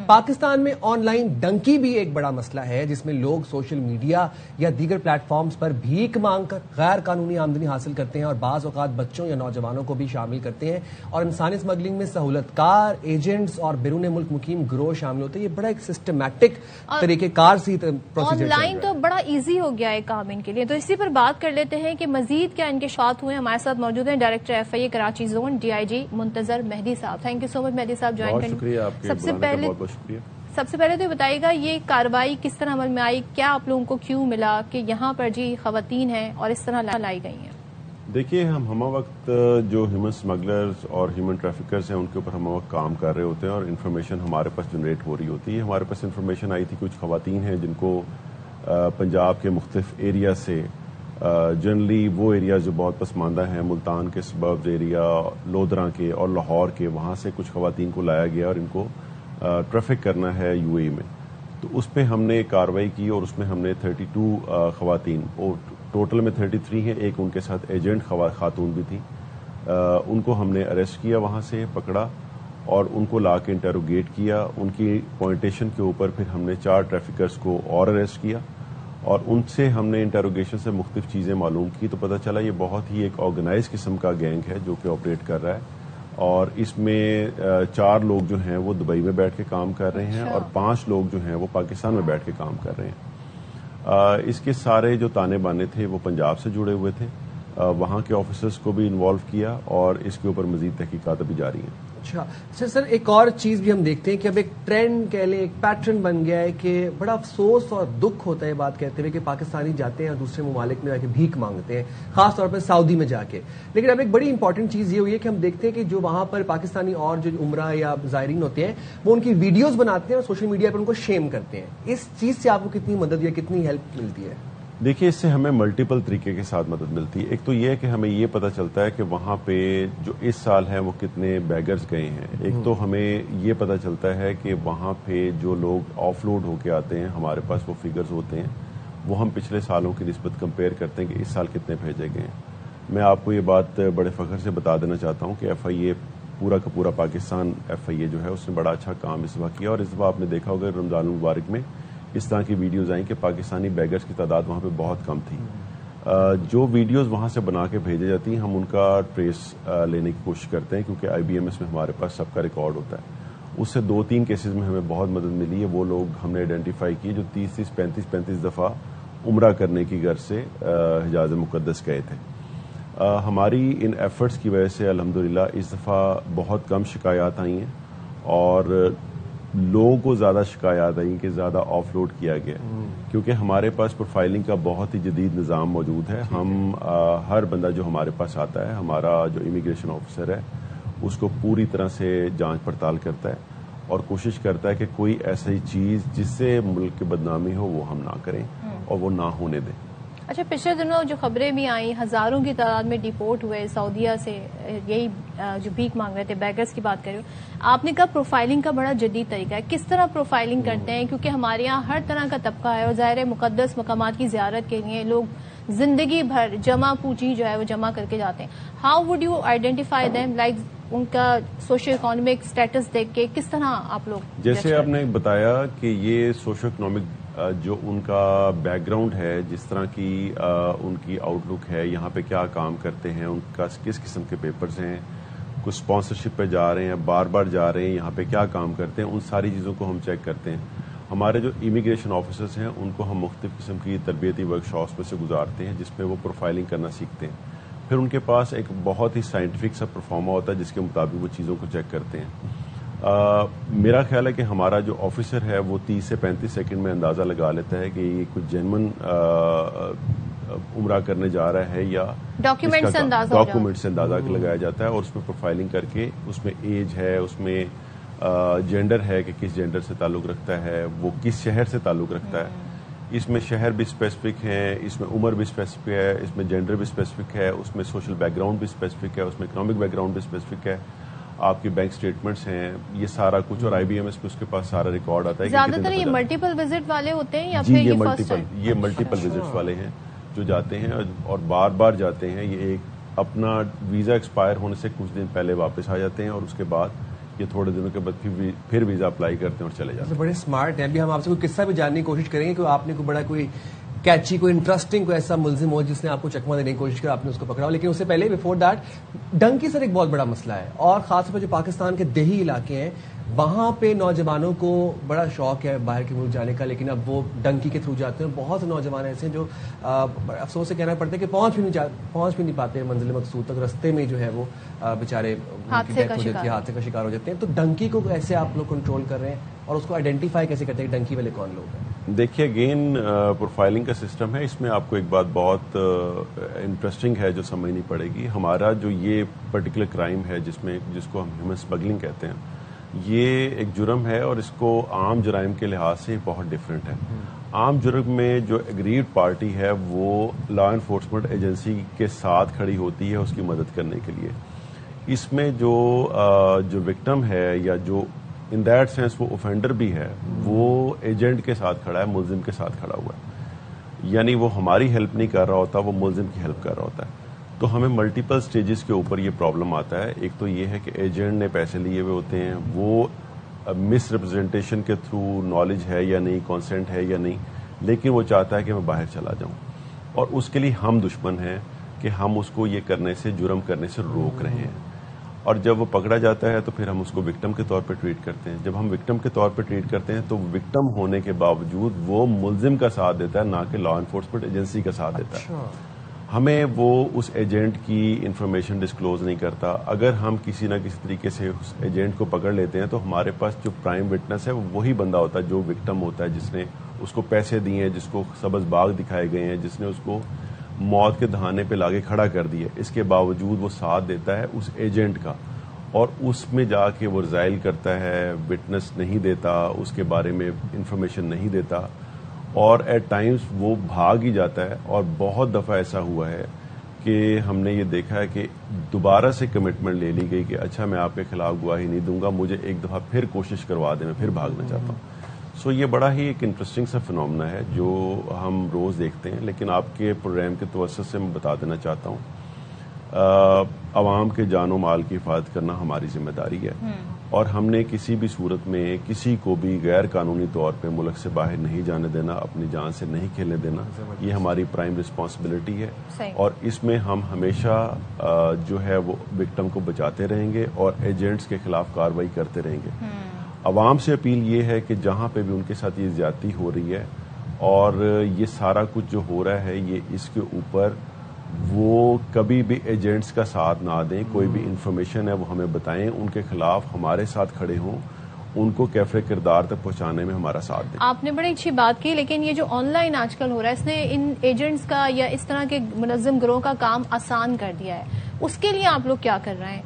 پاکستان میں on line donkey بھی ایک بڑا مسئلہ ہے، جس میں لوگ سوشل میڈیا یا دیگر پلیٹ فارمز پر بھیک مانگ کر غیر قانونی آمدنی حاصل کرتے ہیں اور بعض اوقات بچوں یا نوجوانوں کو بھی شامل کرتے ہیں، اور انسانی اسمگلنگ میں سہولت کار، ایجنٹس اور بیرون ملک مقیم گروہ شامل ہوتے ہیں۔ یہ بڑا ایک سسٹمیٹک طریقہ کار سی آن لائن تو بڑا ایزی ہو گیا ہے کام ان کے لیے، تو اسی پر بات کر لیتے ہیں کہ مزید کیا انکشافات ہوئے۔ ہمارے ساتھ موجود ہیں ڈائریکٹر ایف آئی اے کراچی زون DIG منتظر مہدی صاحب۔ تھینک یو سو مچ مہدی صاحب جوائن کرنے۔ شکریہ آپ کے بہت بہت شکریہ۔ سب سے پہلے تو بتائیے گا یہ کارروائی کس طرح عمل میں آئی، کیا آپ لوگوں کو کیوں ملا کہ یہاں پر جی خواتین ہیں اور اس طرح لائی گئی ہیں؟ دیکھیے، ہم ہمہ وقت جو ہیومن اسمگلرز اور ہیومن ٹریفکرز ہیں ان کے اوپر ہمہ وقت کام کر رہے ہوتے ہیں اور انفارمیشن ہمارے پاس جنریٹ ہو رہی ہوتی ہے۔ ہمارے پاس انفارمیشن آئی تھی کچھ خواتین ہیں جن کو پنجاب کے مختلف ایریا سے، جنرلی وہ ایریا جو بہت پسماندہ ہیں، ملتان کے سبربز ایریا، لودھراں کے اور لاہور کے، وہاں سے کچھ خواتین کو لایا گیا اور ان کو ٹریفک کرنا ہے UAE میں۔ تو اس پہ ہم نے کارروائی کی اور اس میں ہم نے 32 خواتین، اور ٹوٹل میں 33 ہیں، ایک ان کے ساتھ ایجنٹ خاتون بھی تھی، ان کو ہم نے اریسٹ کیا، وہاں سے پکڑا اور ان کو لا کے انٹروگیٹ کیا۔ ان کی پوائنٹیشن کے اوپر پھر ہم نے 4 ٹریفکرز کو اور اریسٹ کیا اور ان سے ہم نے انٹروگیشن سے مختلف چیزیں معلوم کی، تو پتہ چلا یہ بہت ہی ایک آرگنائز قسم کا گینگ ہے جو کہ آپریٹ کر رہا ہے، اور اس میں 4 لوگ جو ہیں وہ دبئی میں بیٹھ کے کام کر رہے ہیں اور 5 لوگ جو ہیں وہ پاکستان میں بیٹھ کے کام کر رہے ہیں۔ اس کے سارے جو تانے بانے تھے وہ پنجاب سے جڑے ہوئے تھے، وہاں کے آفیسرز کو بھی انوالو کیا اور اس کے اوپر مزید تحقیقات ابھی جاری ہیں۔ اچھا سر، ایک اور چیز بھی ہم دیکھتے ہیں کہ اب ایک ٹرینڈ کہہ لیں، ایک پیٹرن بن گیا ہے کہ بڑا افسوس اور دکھ ہوتا ہے بات کہتے ہوئے کہ پاکستانی جاتے ہیں اور دوسرے ممالک میں جا کے بھیک مانگتے ہیں، خاص طور پر سعودی میں جا کے۔ لیکن اب ایک بڑی امپورٹنٹ چیز یہ ہوئی ہے کہ ہم دیکھتے ہیں کہ جو وہاں پر پاکستانی اور جو عمرہ یا زائرین ہوتے ہیں وہ ان کی ویڈیوز بناتے ہیں اور سوشل میڈیا پر ان کو شیم کرتے ہیں۔ اس چیز سے آپ کو کتنی مدد یا کتنی ہیلپ ملتی ہے؟ دیکھیے، اس سے ہمیں ملٹیپل طریقے کے ساتھ مدد ملتی ہے۔ ایک تو یہ ہے کہ ہمیں یہ پتہ چلتا ہے کہ وہاں پہ جو اس سال ہیں وہ کتنے بیگرز گئے ہیں۔ ایک تو ہمیں یہ پتہ چلتا ہے کہ وہاں پہ جو لوگ آف لوڈ ہو کے آتے ہیں، ہمارے پاس وہ فگرز ہوتے ہیں، وہ ہم پچھلے سالوں کی نسبت کمپیئر کرتے ہیں کہ اس سال کتنے بھیجے گئے ہیں۔ میں آپ کو یہ بات بڑے فخر سے بتا دینا چاہتا ہوں کہ FIA پورا کا پورا پاکستان FIA جو ہے اس نے بڑا اچھا کام اس دفعہ کیا، اور اس دفعہ آپ نے دیکھا ہوگا رمضان المبارک میں اس طرح کی ویڈیوز آئیں کہ پاکستانی بیگرز کی تعداد وہاں پہ بہت کم تھی۔ جو ویڈیوز وہاں سے بنا کے بھیجی جاتی ہیں ہم ان کا ٹریس لینے کی کوشش کرتے ہیں، کیونکہ IBMS میں ہمارے پاس سب کا ریکارڈ ہوتا ہے۔ اس سے 2-3 کیسز میں ہمیں بہت مدد ملی ہے۔ وہ لوگ ہم نے آئیڈینٹیفائی کیے جو 30-30 35 دفعہ عمرہ کرنے کی غرض سے حجاز مقدس گئے تھے۔ ہماری ان ایفرٹس کی وجہ سے الحمدللہ اس دفعہ بہت کم شکایات آئی ہیں اور لوگوں کو زیادہ شکایات آئیں کہ زیادہ آف لوڈ کیا گیا، کیونکہ ہمارے پاس پروفائلنگ کا بہت ہی جدید نظام موجود ہے۔ ہم ہر بندہ جو ہمارے پاس آتا ہے، ہمارا جو امیگریشن آفیسر ہے اس کو پوری طرح سے جانچ پڑتال کرتا ہے اور کوشش کرتا ہے کہ کوئی ایسی چیز جس سے ملک کی بدنامی ہو وہ ہم نہ کریں اور وہ نہ ہونے دیں۔ اچھا، پچھلے دنوں جو خبریں بھی آئیں، ہزاروں کی تعداد میں ڈیپورٹ ہوئے سعودیہ سے، یہی جو بھیک مانگ رہے تھے، بیگرز کی بات کر رہے ہو، آپ نے کہا پروفائلنگ کا بڑا جدید طریقہ ہے، کس طرح پروفائلنگ کرتے ہیں؟ کیونکہ ہمارے یہاں ہر طرح کا طبقہ ہے اور ظاہر مقدس مقامات کی زیارت کے لیے لوگ زندگی بھر جمع پونجی جو ہے وہ جمع کر کے جاتے ہیں۔ How would you identify them, like ان کا سوشو اکنامک اسٹیٹس دیکھ کے کس طرح آپ لوگ؟ جیسے آپ نے بتایا کہ یہ سوشو اکنامک جو ان کا بیک گراؤنڈ ہے، جس طرح کی ان کی آؤٹ لک ہے، یہاں پہ کیا کام کرتے ہیں، ان کا کس قسم کے پیپرز ہیں، کچھ اسپانسرشپ پہ جا رہے ہیں، بار بار جا رہے ہیں، یہاں پہ کیا کام کرتے ہیں، ان ساری چیزوں کو ہم چیک کرتے ہیں۔ ہمارے جو امیگریشن آفیسرز ہیں ان کو ہم مختلف قسم کی تربیتی ورکشاپس میں سے گزارتے ہیں جس پہ وہ پروفائلنگ کرنا سیکھتے ہیں۔ پھر ان کے پاس ایک بہت ہی سائنٹیفک سا پرفارما ہوتا ہے جس کے مطابق وہ چیزوں کو چیک کرتے ہیں۔ میرا خیال ہے کہ ہمارا جو آفیسر ہے وہ 30 سے 35 سیکنڈ میں اندازہ لگا لیتا ہے کہ یہ کچھ جینون عمرہ کرنے جا رہا ہے یا ڈاکیومنٹ سے اندازہ لگایا جاتا ہے، اور اس میں پروفائلنگ کر کے اس میں ایج ہے، اس میں جینڈر ہے کہ کس جینڈر سے تعلق رکھتا ہے، وہ کس شہر سے تعلق رکھتا ہے۔ اس میں شہر بھی اسپیسیفک ہیں، اس میں عمر بھی اسپیسیفک ہے، اس میں جینڈر بھی اسپیسیفک ہے، اس میں سوشل بیک گراؤنڈ بھی اسپیسیفک ہے، اس میں اکنامک بیک گراؤنڈ بھی اسپیسیفک ہے، آپ کی بینک سٹیٹمنٹس ہیں، یہ سارا کچھ، اور IBMS پہ اس کے پاس سارا ریکارڈ آتا ہے۔ زیادہ تر یہ ملٹیپل وزٹ والے ہوتے ہیں یا جی، پھر یہ ملٹیپل وزٹس والے ہیں جو جاتے ہیں اور بار بار جاتے ہیں۔ یہ ایک اپنا ویزا ایکسپائر ہونے سے کچھ دن پہلے واپس آ جاتے ہیں اور اس کے بعد یہ تھوڑے دنوں کے بعد پھر ویزا اپلائی کرتے ہیں اور چلے جاتے ہیں. بڑے اسمارٹ ہیں. ابھی ہم آپ سے کوئی قصہ بھی جاننے کی کوشش کریں گے کہ آپ نے کوئی بڑا کوئی کیچی کوئی انٹرسٹنگ کوئی ایسا ملزم ہو جس نے آپ کو چکما دینے کی کوشش کی, آپ نے اس کو پکڑا ہو. لیکن اس سے پہلے بفور دیٹ ڈنکی سر ایک بہت بڑا مسئلہ ہے, اور خاص طور پر جو پاکستان کے دیہی علاقے ہیں وہاں پہ نوجوانوں کو بڑا شوق ہے باہر کے ملک جانے کا, لیکن اب وہ ڈنکی کے تھرو جاتے ہیں. بہت سے نوجوان ایسے ہیں جو افسوس سے کہنا پڑتا ہے کہ پہنچ بھی نہیں پاتے منزل مقصود تک, رستے میں جو ہے وہ بیچارے حادثے کا شکار ہو جاتے ہیں. تو ڈنکی کو کیسے آپ لوگ کنٹرول کر رہے ہیں اور اس کو آئیڈینٹیفائی کیسے کرتے ہیں کہ ڈنکی والے کون لوگ ہیں؟ دیکھیے اگین پروفائلنگ کا سسٹم ہے, اس میں آپ کو ایک بات بہت انٹرسٹنگ ہے جو سمجھنی پڑے گی. ہمارا جو یہ پرٹیکولر کرائم ہے جس کو ہم ہیومن اسمگلنگ کہتے ہیں, یہ ایک جرم ہے اور اس کو عام جرائم کے لحاظ سے بہت ڈفرینٹ ہے. عام جرم میں جو ایگریڈ پارٹی ہے وہ لا انفورسمنٹ ایجنسی کے ساتھ کھڑی ہوتی ہے اس کی مدد کرنے کے لیے. اس میں جو وکٹم ہے یا جو ان دیٹ سینس وہ اوفینڈر بھی ہے وہ ایجنٹ کے ساتھ کھڑا ہے, ملزم کے ساتھ کھڑا ہوا ہے. یعنی وہ ہماری ہیلپ نہیں کر رہا ہوتا, وہ ملزم کی ہیلپ کر رہا ہوتا ہے. تو ہمیں ملٹیپل سٹیجز کے اوپر یہ پرابلم آتا ہے. ایک تو یہ ہے کہ ایجنٹ نے پیسے لیے ہوئے ہوتے ہیں, وہ مس ریپرزینٹیشن کے تھرو نالج ہے یا نہیں, کانسینٹ ہے یا نہیں, لیکن وہ چاہتا ہے کہ میں باہر چلا جاؤں, اور اس کے لیے ہم دشمن ہیں کہ ہم اس کو یہ کرنے سے, جرم کرنے سے روک رہے ہیں. اور جب وہ پکڑا جاتا ہے تو پھر ہم اس کو وکٹم کے طور پہ ٹریٹ کرتے ہیں. جب ہم وکٹم کے طور پہ ٹریٹ کرتے ہیں تو وکٹم ہونے کے باوجود وہ ملزم کا ساتھ دیتا ہے, نہ کہ لا انفورسمنٹ ایجنسی کا ساتھ دیتا ہے. ہمیں وہ اس ایجنٹ کی انفارمیشن ڈسکلوز نہیں کرتا. اگر ہم کسی نہ کسی طریقے سے اس ایجنٹ کو پکڑ لیتے ہیں تو ہمارے پاس جو پرائم وٹنس ہے وہ وہی بندہ ہوتا ہے جو وکٹم ہوتا ہے, جس نے اس کو پیسے دیے ہیں, جس کو سبز باغ دکھائے گئے ہیں, جس نے اس کو موت کے دہانے پہ لاگے کھڑا کر دیا. اس کے باوجود وہ ساتھ دیتا ہے اس ایجنٹ کا, اور اس میں جا کے وہ ریزائل کرتا ہے, وٹنس نہیں دیتا, اس کے بارے میں انفارمیشن نہیں دیتا, اور ایٹ ٹائمز وہ بھاگ ہی جاتا ہے. اور بہت دفعہ ایسا ہوا ہے کہ ہم نے یہ دیکھا ہے کہ دوبارہ سے کمٹمنٹ لے لی گئی کہ اچھا میں آپ کے خلاف گواہی نہیں دوں گا, مجھے ایک دفعہ پھر کوشش کروا دیں, میں پھر بھاگنا چاہتا ہوں. سو یہ بڑا ہی ایک انٹرسٹنگ سا فنومنا ہے جو ہم روز دیکھتے ہیں. لیکن آپ کے پروگرام کے توسط سے میں بتا دینا چاہتا ہوں, عوام کے جان و مال کی حفاظت کرنا ہماری ذمہ داری ہے, اور ہم نے کسی بھی صورت میں کسی کو بھی غیر قانونی طور پہ ملک سے باہر نہیں جانے دینا, اپنی جان سے نہیں کھیلنے دینا. یہ ہماری پرائم رسپانسبلٹی ہے, اور اس میں ہم ہمیشہ جو ہے وہ وکٹم کو بچاتے رہیں گے اور ایجنٹس کے خلاف کارروائی کرتے رہیں گے. عوام سے اپیل یہ ہے کہ جہاں پہ بھی ان کے ساتھ یہ زیادتی ہو رہی ہے اور یہ سارا کچھ جو ہو رہا ہے, یہ اس کے اوپر وہ کبھی بھی ایجنٹس کا ساتھ نہ دیں. کوئی بھی انفارمیشن ہے وہ ہمیں بتائیں, ان کے خلاف ہمارے ساتھ کھڑے ہوں, ان کو کیفے کردار تک پہنچانے میں ہمارا ساتھ دیں. آپ نے بڑی اچھی بات کی, لیکن یہ جو آن لائن آج کل ہو رہا ہے اس نے ان ایجنٹس کا یا اس طرح کے منظم گروہ کا کام آسان کر دیا ہے. اس کے لیے آپ لوگ کیا کر رہے ہیں؟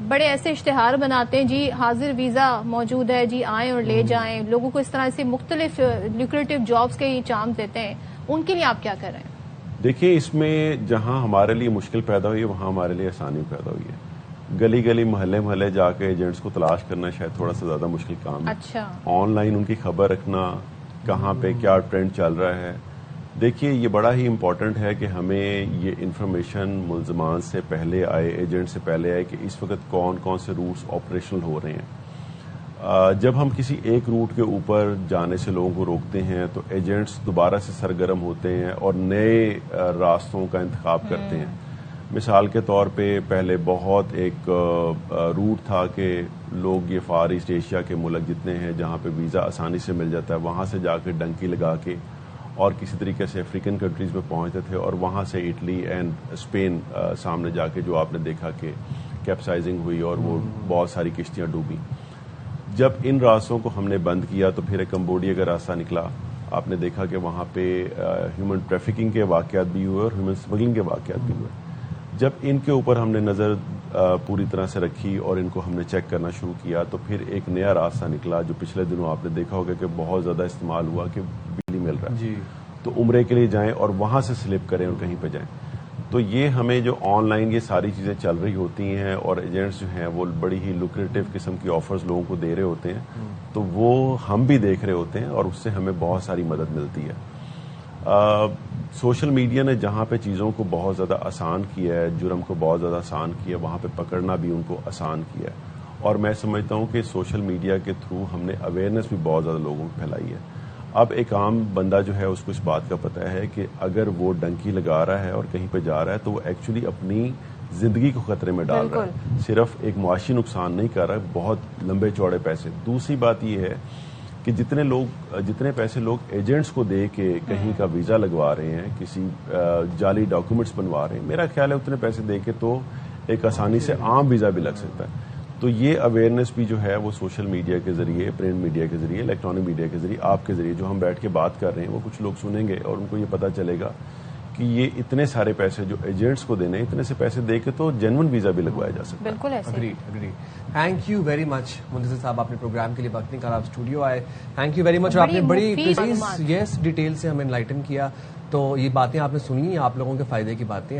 بڑے ایسے اشتہار بناتے ہیں, جی حاضر ویزا موجود ہے, جی آئیں اور لے جائیں, لوگوں کو اس طرح سے مختلف لیکریٹو جابز کے چانس دیتے ہیں. ان کے لیے آپ کیا کر رہے ہیں؟ دیکھیے, اس میں جہاں ہمارے لیے مشکل پیدا ہوئی ہے وہاں ہمارے لیے آسانی پیدا ہوئی ہے. گلی گلی محلے محلے جا کے ایجنٹس کو تلاش کرنا شاید تھوڑا سا زیادہ مشکل کام ہے. اچھا. آن لائن ان کی خبر رکھنا, کہاں پہ کیا ٹرینڈ چل رہا ہے. دیکھیے, یہ بڑا ہی امپورٹنٹ ہے کہ ہمیں یہ انفارمیشن ملزمان سے پہلے آئے, ایجنٹ سے پہلے آئے کہ اس وقت کون کون سے روٹس آپریشنل ہو رہے ہیں. جب ہم کسی ایک روٹ کے اوپر جانے سے لوگوں کو روکتے ہیں تو ایجنٹس دوبارہ سے سرگرم ہوتے ہیں اور نئے راستوں کا انتخاب کرتے ہیں. مثال کے طور پہ پہلے بہت ایک روٹ تھا کہ لوگ یہ فار ایسٹ ایشیا کے ملک جتنے ہیں جہاں پہ ویزا آسانی سے مل جاتا ہے وہاں سے جا کے ڈنکی لگا کے اور کسی طریقے سے افریقن کنٹریز میں پہنچتے تھے, اور وہاں سے اٹلی اینڈ اسپین سامنے جا کے جو آپ نے دیکھا کہ کیپسائزنگ ہوئی اور وہ بہت ساری کشتیاں ڈوبی. جب ان راستوں کو ہم نے بند کیا تو پھر ایک کمبوڈیا کا راستہ نکلا. آپ نے دیکھا کہ وہاں پہ ہیومن ٹریفکنگ کے واقعات بھی ہوئے اور ہیومن اسمگلنگ کے واقعات بھی ہوئے. جب ان کے اوپر ہم نے نظر پوری طرح سے رکھی اور ان کو ہم نے چیک کرنا شروع کیا تو پھر ایک نیا راستہ نکلا جو پچھلے دنوں آپ نے دیکھا ہوگا کہ بہت زیادہ استعمال ہوا کہ بجلی مل رہا ہے جی. تو عمرے کے لیے جائیں اور وہاں سے سلپ کریں اور کہیں پہ جائیں. تو یہ ہمیں جو آن لائن یہ ساری چیزیں چل رہی ہوتی ہیں اور ایجنٹس جو ہیں وہ بڑی ہی لوکریٹو قسم کی آفرز لوگوں کو دے رہے ہوتے ہیں, تو وہ ہم بھی دیکھ رہے ہوتے ہیں اور اس سے ہمیں بہت ساری مدد ملتی ہے. سوشل میڈیا نے جہاں پہ چیزوں کو بہت زیادہ آسان کیا ہے, جرم کو بہت زیادہ آسان کیا ہے, وہاں پہ پکڑنا بھی ان کو آسان کیا ہے. اور میں سمجھتا ہوں کہ سوشل میڈیا کے تھرو ہم نے اویئرنیس بھی بہت زیادہ لوگوں کو پھیلائی ہے. اب ایک عام بندہ جو ہے اس کو اس بات کا پتہ ہے کہ اگر وہ ڈنکی لگا رہا ہے اور کہیں پہ جا رہا ہے تو وہ ایکچولی اپنی زندگی کو خطرے میں ڈال رہا ہے, صرف ایک معاشی نقصان نہیں کر رہا ہے, بہت لمبے چوڑے پیسے. دوسری بات یہ ہے کہ جتنے پیسے لوگ ایجنٹس کو دے کے کہیں کا ویزا لگوا رہے ہیں, کسی جعلی ڈاکومنٹس بنوا رہے ہیں, میرا خیال ہے اتنے پیسے دے کے تو ایک آسانی سے عام ویزا بھی لگ سکتا ہے. تو یہ اویئرنیس بھی جو ہے وہ سوشل میڈیا کے ذریعے, پرنٹ میڈیا کے ذریعے, الیکٹرانک میڈیا کے ذریعے, آپ کے ذریعے جو ہم بیٹھ کے بات کر رہے ہیں وہ کچھ لوگ سنیں گے اور ان کو یہ پتا چلے گا کہ یہ اتنے سارے پیسے جو ایجنٹس کو دینے, اتنے سے پیسے دے کے تو جینون ویزا بھی لگوایا جا سکتا ہے. بالکل ایسے. تھینک یو ویری مچ منتظر صاحب, آپ نے پروگرام کے لیے وقت نکالا, آپ اسٹوڈیو آئے, تھینک یو ویری مچ. اور آپ نے بڑی ڈیٹیل سے ہمیں انلائٹن کیا. تو یہ باتیں آپ نے سنی, آپ لوگوں کے فائدے کی باتیں.